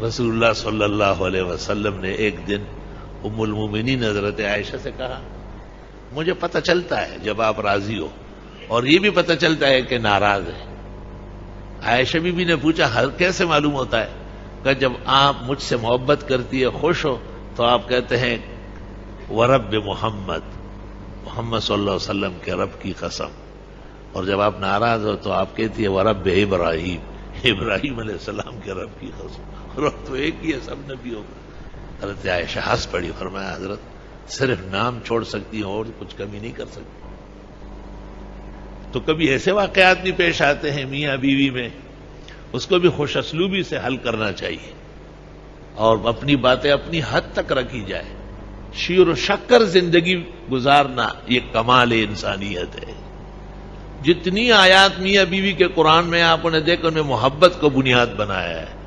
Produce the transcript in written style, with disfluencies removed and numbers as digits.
رسول اللہ صلی اللہ علیہ وسلم نے ایک دن ام المومنین حضرت عائشہ سے کہا مجھے پتہ چلتا ہے جب آپ راضی ہو اور یہ بھی پتہ چلتا ہے کہ ناراض ہے. عائشہ بی بی نے پوچھا کیسے معلوم ہوتا ہے؟ کہ جب آپ مجھ سے محبت کرتی ہے خوش ہو تو آپ کہتے ہیں ورب محمد، محمد صلی اللہ علیہ وسلم کے رب کی قسم، اور جب آپ ناراض ہو تو آپ کہتی ہے ورب ابراہیم، ابراہیم علیہ السلام کے رب کی قسم، رب تو ایک ہی ہے سب نبیوں کا. حضرت عائشہ ہنس پڑی، فرمایا حضرت صرف نام چھوڑ سکتی ہوں اور کچھ کمی نہیں کر سکتی. تو کبھی ایسے واقعات بھی پیش آتے ہیں میاں بیوی میں، اس کو بھی خوش اسلوبی سے حل کرنا چاہیے اور اپنی باتیں اپنی حد تک رکھی جائے. شیر و شکر زندگی گزارنا یہ کمال انسانیت ہے. جتنی آیات میاں بیوی کے قرآن میں آپ نے دیکھا ان میں محبت کو بنیاد بنایا ہے.